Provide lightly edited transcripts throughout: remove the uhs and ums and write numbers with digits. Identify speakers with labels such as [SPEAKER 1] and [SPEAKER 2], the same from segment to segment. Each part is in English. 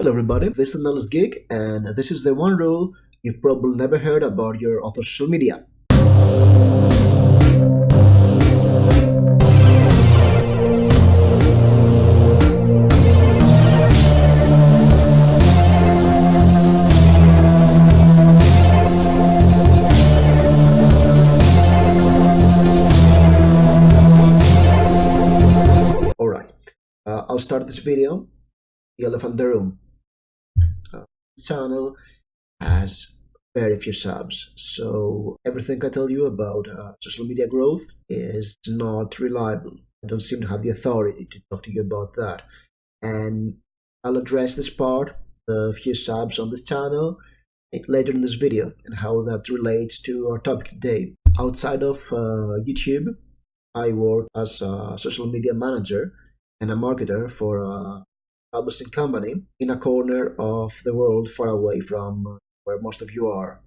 [SPEAKER 1] Hello everybody, this is Analyst Geek and this is the one rule you've probably never heard about your author social media. Alright, I'll start this video, the elephant in the room. This channel has very few subs, so everything I tell you about social media growth is not reliable. I don't seem to have the authority to talk to you about that, and I'll address this part, the few subs on this channel, later in this video and how that relates to our topic today. Outside of YouTube, I work as a social media manager and a marketer for a publishing company in a corner of the world far away from where most of you are.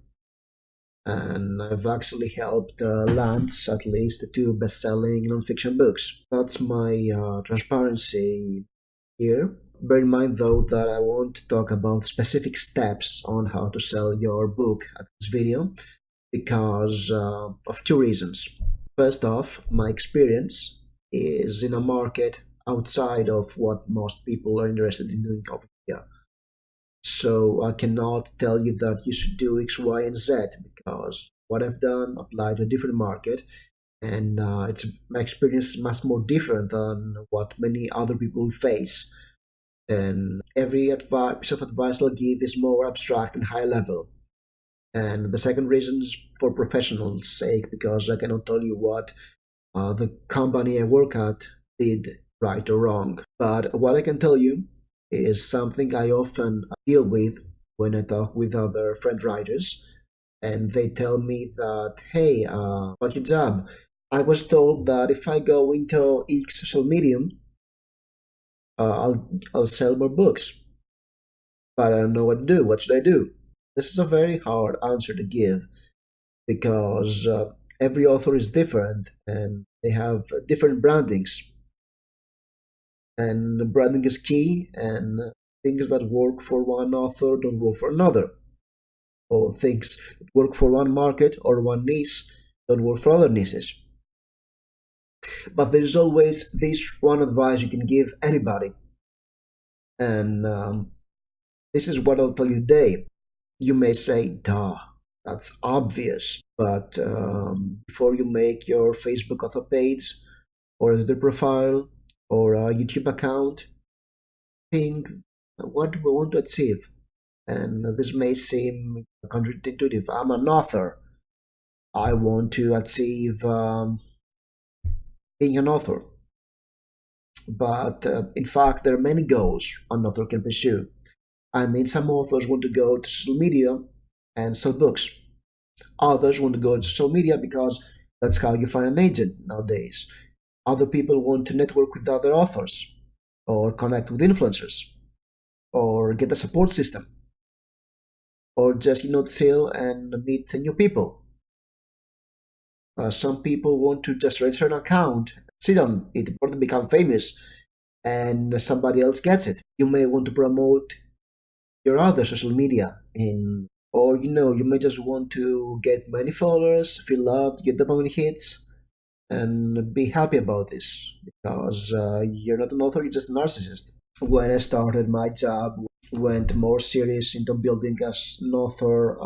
[SPEAKER 1] And I've actually helped launch at least two best-selling non-fiction books. That's my transparency here. Bear in mind though that I won't talk about specific steps on how to sell your book at this video because of two reasons. First off, my experience is in a market outside of what most people are interested in doing over here. So I cannot tell you that you should do X, Y, and Z because what I've done applied to a different market, and my experience is much more different than what many other people face. And every piece of advice I'll give is more abstract and high level. And the second reason is for professional sake because I cannot tell you what the company I work at did right or wrong. But what I can tell you is something I often deal with when I talk with other friend writers, and they tell me that, hey, about your job, I was told that if I go into X social medium, I'll sell more books, but I don't know what to do. What should I do? This is a very hard answer to give because every author is different and they have different brandings. And branding is key, and things that work for one author don't work for another. Or things that work for one market or one niche don't work for other niches. But there's always this one advice you can give anybody. And this is what I'll tell you today. You may say, duh, that's obvious. But before you make your Facebook author page or Twitter profile or a YouTube account, think, what do we want to achieve? And this may seem counterintuitive. I'm an author. I want to achieve being an author. But in fact, there are many goals an author can pursue. I mean, some authors want to go to social media and sell books. Others want to go to social media because that's how you find an agent nowadays. Other people want to network with other authors or connect with influencers or get a support system or just, chill and meet new people. Some people want to just register an account, sit on it, or become famous, and somebody else gets it. You may want to promote your other social media or you may just want to get many followers, feel loved, get dopamine hits, and be happy about this because you're not an author, you're just a narcissist. When I started my job, went more serious into building an author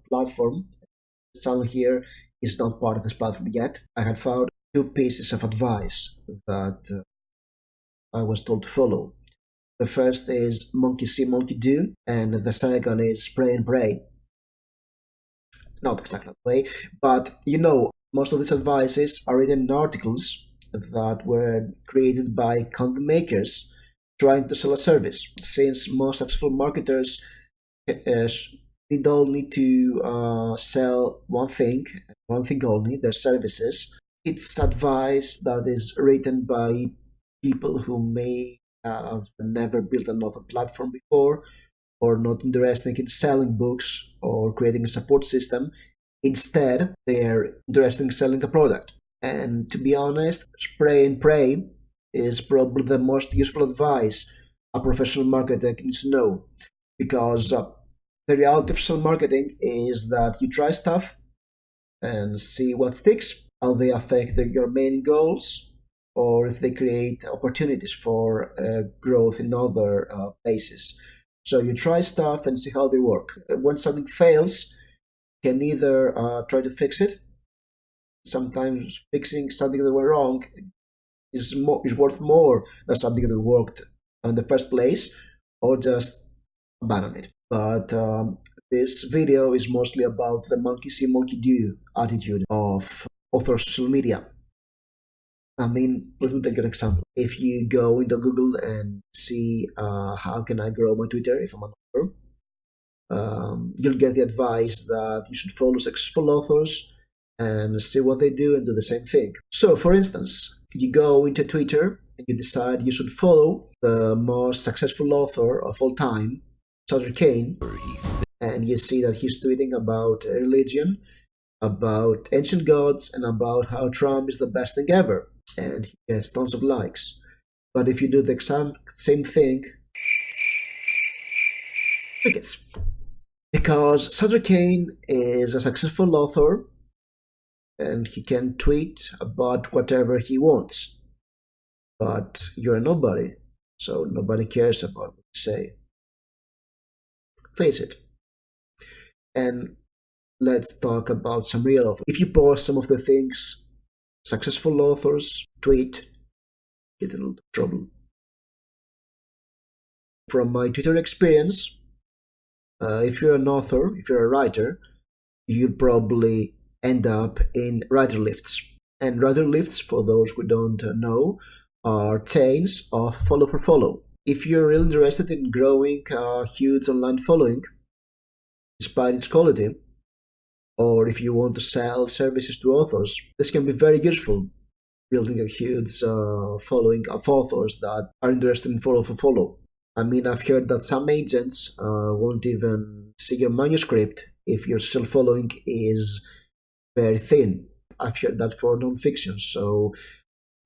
[SPEAKER 1] platform. This channel here is not part of this platform yet. I had found two pieces of advice that I was told to follow. The first is monkey see, monkey do, and the second is spray and pray. Not exactly that way, but most of these advices are written in articles that were created by content makers trying to sell a service. Since most successful marketers need only to sell one thing only, their services, it's advice that is written by people who may have never built an author platform before or not interested in selling books or creating a support system. Instead, they're interested in selling a product. And to be honest, spray and pray is probably the most useful advice a professional marketer needs to know. Because the reality of social marketing is that you try stuff and see what sticks, how they affect your main goals, or if they create opportunities for growth in other places. So you try stuff and see how they work. When something fails, you can either try to fix it. Sometimes fixing something that went wrong is worth more than something that worked in the first place, or just abandon it. But this video is mostly about the monkey see, monkey do attitude of author social media. I mean, let me take an example. If you go into Google and see how can I grow my Twitter if I'm an author, you'll get the advice that you should follow successful authors and see what they do and do the same thing. So, for instance, you go into Twitter and you decide you should follow the most successful author of all time, Sutter Kane, and you see that he's tweeting about religion, about ancient gods, and about how Trump is the best thing ever, and he gets tons of likes. But if you do the same thing, crickets. Because Sutter Kane is a successful author, and he can tweet about whatever he wants. But you're a nobody, so nobody cares about what you say. Face it. And let's talk about some real authors. If you post some of the things successful authors tweet, get in trouble. From my Twitter experience, if you're an author, if you're a writer, you'll probably end up in writer lifts. And writer lifts, for those who don't know, are chains of follow for follow. If you're really interested in growing a huge online following, despite its quality, or if you want to sell services to authors, this can be very useful, building a huge following of authors that are interested in follow for follow. I mean, I've heard that some agents won't even see your manuscript if your social following is very thin. I've heard that for non-fiction, so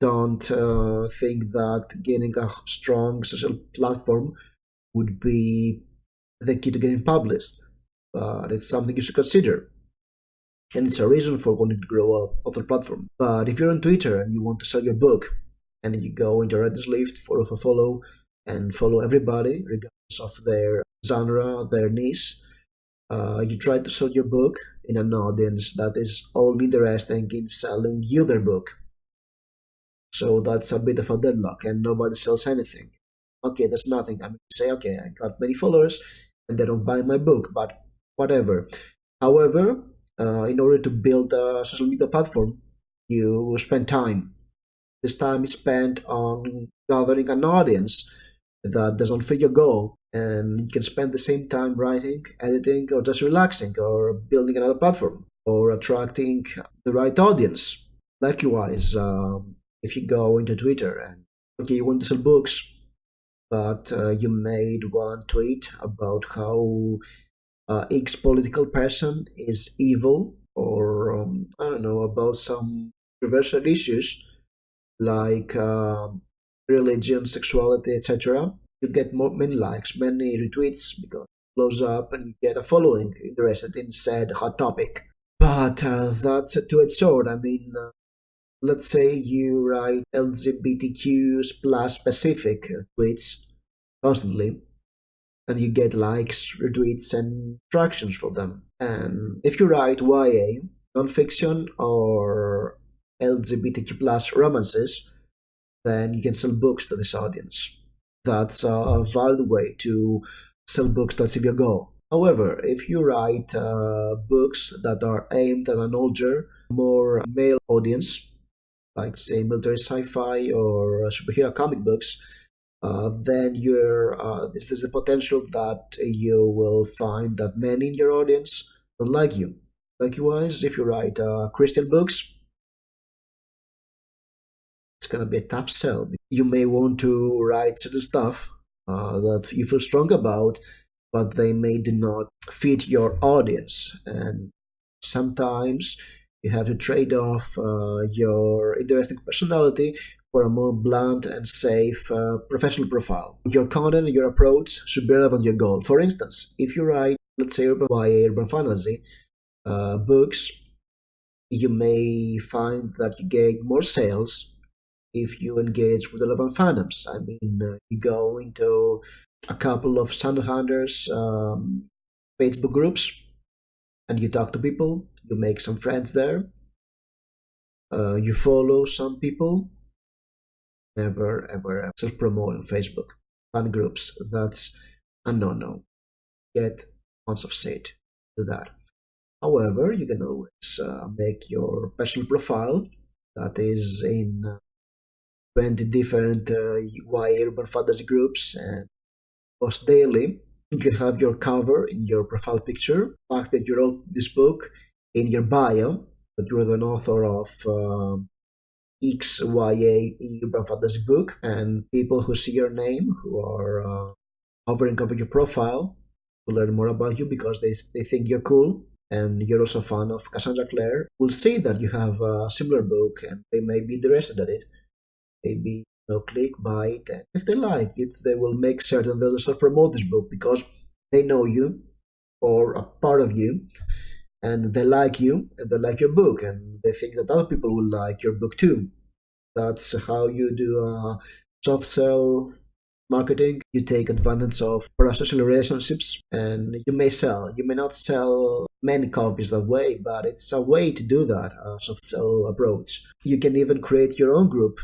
[SPEAKER 1] don't think that gaining a strong social platform would be the key to getting published, but it's something you should consider. And it's a reason for wanting to grow a author platform. But if you're on Twitter and you want to sell your book, and you go into writer's lift, follow for follow, and follow everybody, regardless of their genre, their niche, you try to sell your book in an audience that is only interested in selling you their book. So that's a bit of a deadlock, and nobody sells anything. Okay, that's nothing. I mean, say, okay, I got many followers, and they don't buy my book, but whatever. However, in order to build a social media platform, you spend time. This time is spent on gathering an audience that doesn't fit your goal, and you can spend the same time writing, editing, or just relaxing, or building another platform, or attracting the right audience. Likewise, if you go into Twitter and, okay, you want to sell books, but you made one tweet about how X political person is evil, or I don't know, about some controversial issues like religion, sexuality, etc. You get many likes, many retweets, because it blows up and you get a following interested in said hot topic. But that's a two-edged sword. I mean, let's say you write LGBTQ plus specific tweets constantly, and you get likes, retweets, and interactions for them. And if you write YA, non-fiction, or LGBTQ plus romances, then you can sell books to this audience. That's a valid way to sell books to achieve your goal. However, if you write books that are aimed at an older, more male audience, like say military sci-fi or superhero comic books, then there's the potential that you will find that many in your audience don't like you. Likewise, if you write Christian books, it's gonna be a tough sell. You may want to write certain stuff that you feel strong about, but they may do not fit your audience, and sometimes you have to trade off your interesting personality for a more blunt and safe professional profile. Your content and your approach should be relevant to your goal. For instance, if you write, let's say, YA urban fantasy books, you may find that you gain more sales if you engage with relevant fandoms. I mean, you go into a couple of Shadowhunters Facebook groups and you talk to people, you make some friends there, you follow some people. Never ever self-promote on Facebook. Fan groups, that's a no-no. Get tons of shit. Do that. However, you can always make your personal profile that is in 20 different YA urban fantasy groups and post daily. You can have your cover in your profile picture, the fact that you wrote this book, in your bio, that you're an author of XYA urban fantasy book, and people who see your name, who are hovering over your profile, to learn more about you because they think you're cool and you're also a fan of Cassandra Clare, will see that you have a similar book and they may be interested in it. Maybe click, buy it, and if they like it, they will make certain they'll also promote this book because they know you or a part of you, and they like you and they like your book and they think that other people will like your book too. That's how you do soft sell marketing. You take advantage of parasocial relationships and you may sell. You may not sell many copies that way, but it's a way to do that, a soft sell approach. You can even create your own group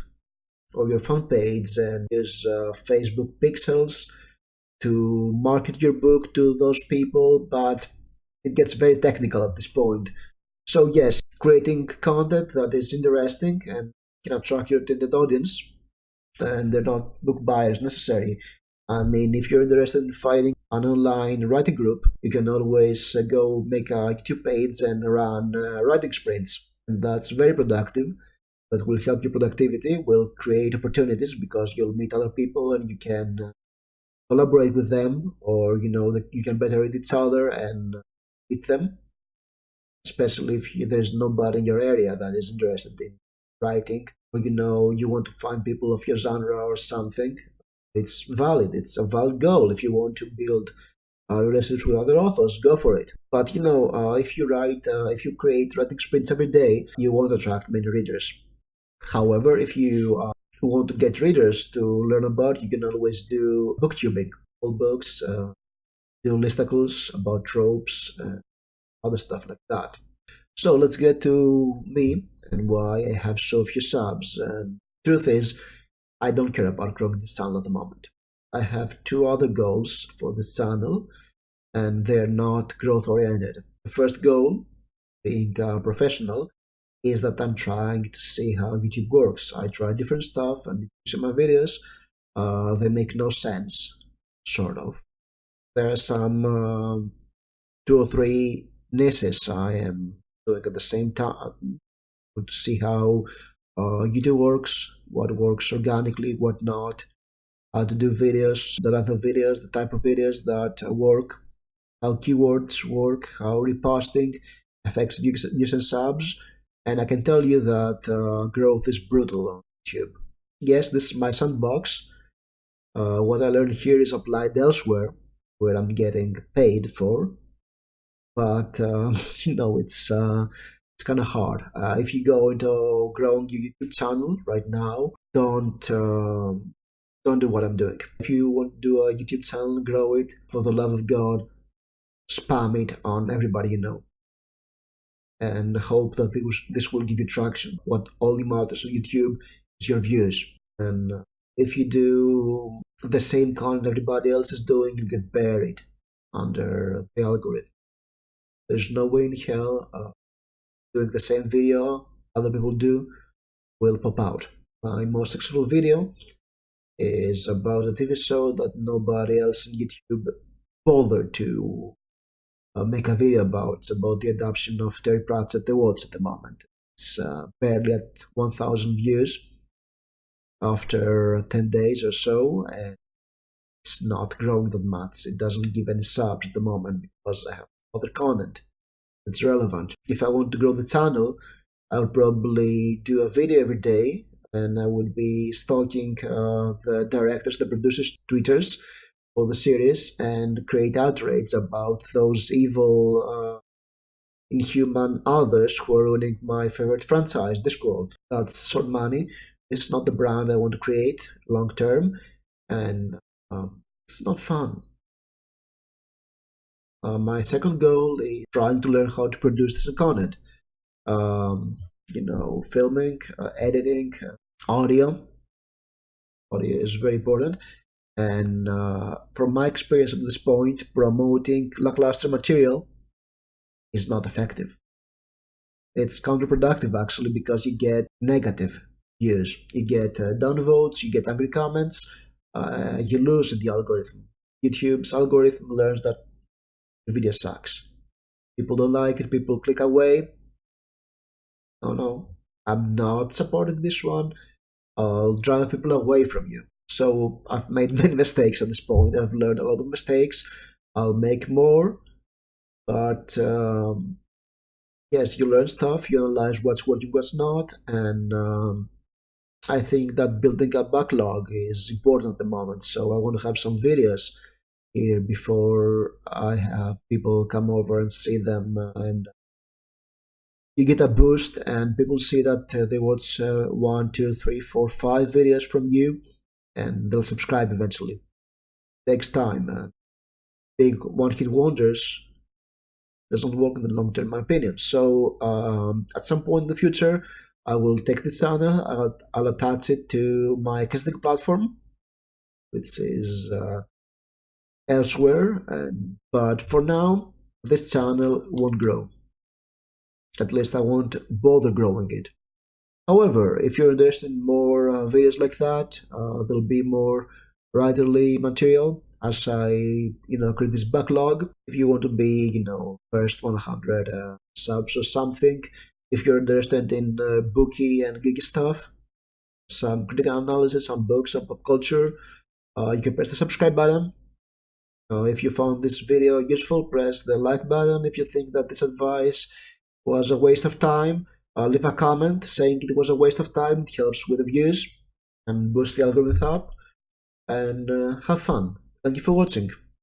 [SPEAKER 1] or your fan page and use Facebook pixels to market your book to those people, but it gets very technical at this point. So yes, creating content that is interesting and can attract your intended audience, and they're not book buyers necessary. I mean, if you're interested in finding an online writing group, you can always go make a YouTube page and run writing sprints, and that's very productive. That will help your productivity, will create opportunities because you'll meet other people and you can collaborate with them, or you can better read each other and meet them, especially if there's nobody in your area that is interested in writing, or you want to find people of your genre or something. It's valid. It's a valid goal. If you want to build relationships with other authors, go for it. But if if you create writing sprints every day, you won't attract many readers. However, if you want to get readers to learn about, you can always do booktubing. All books, do listicles about tropes, other stuff like that. So let's get to me and why I have so few subs. And truth is, I don't care about growing this channel at the moment. I have two other goals for this channel, and they're not growth oriented. The first goal, being a professional, is that I'm trying to see how YouTube works. I try different stuff, and in my videos, they make no sense, sort of. There are some 2 or 3 niches I am doing at the same time to see how YouTube works, what works organically, what not, how to do videos, the other videos, the type of videos that work, how keywords work, how reposting affects views and subs. And I can tell you that growth is brutal on YouTube. Yes, this is my sandbox. What I learned here is applied elsewhere, where I'm getting paid for. But it's kind of hard. If you go into growing your YouTube channel right now, don't do what I'm doing. If you want to do a YouTube channel and grow it, for the love of God, spam it on everybody you know, and hope that this will give you traction. What only matters on YouTube is your views. And if you do the same content everybody else is doing, you get buried under the algorithm. There's no way in hell doing the same video other people do will pop out. My most successful video is about a TV show that nobody else on YouTube bothered to make a video about. It's about the adoption of Terry Pratchett Awards at the moment. It's barely at 1,000 views after 10 days or so, and it's not growing that much. It doesn't give any subs at the moment because I have other content that's relevant. If I want to grow the channel, I'll probably do a video every day and I will be stalking the directors, the producers' Twitters for the series and create outrage about those evil, inhuman others who are ruining my favorite franchise, Discworld. That's Sword Money. It's not the brand I want to create long term, and it's not fun. My second goal is trying to learn how to produce this content. Um, Filming, editing, audio. Audio is very important. And from my experience at this point, promoting lackluster material is not effective. It's counterproductive actually because you get negative views, you get downvotes, you get angry comments, you lose in the algorithm. YouTube's algorithm learns that the video sucks. People don't like it, people click away. Oh no, I'm not supporting this one. I'll drive people away from you. So I've made many mistakes at this point. I've learned a lot of mistakes. I'll make more, but yes, you learn stuff, you analyze what's working, what's not, and I think that building a backlog is important at the moment. So I want to have some videos here before I have people come over and see them, and you get a boost, and people see that they watch 1, 2, 3, 4, 5 videos from you, and they'll subscribe eventually. Takes time. Big one-hit wonders doesn't work in the long term, in my opinion. So at some point in the future, I will take this channel, I'll attach it to my casting platform, which is elsewhere. But for now, this channel won't grow. At least I won't bother growing it. However, if you're interested in more videos like that, there'll be more writerly material as I create this backlog. If you want to be first 100 subs or something, if you're interested in booky and geeky stuff, some critical analysis, some books, some pop culture, you can press the subscribe button. If you found this video useful, press the like button. If you think that this advice was a waste of time, leave a comment saying it was a waste of time. It helps with the views and boosts the algorithm up. And have fun. Thank you for watching.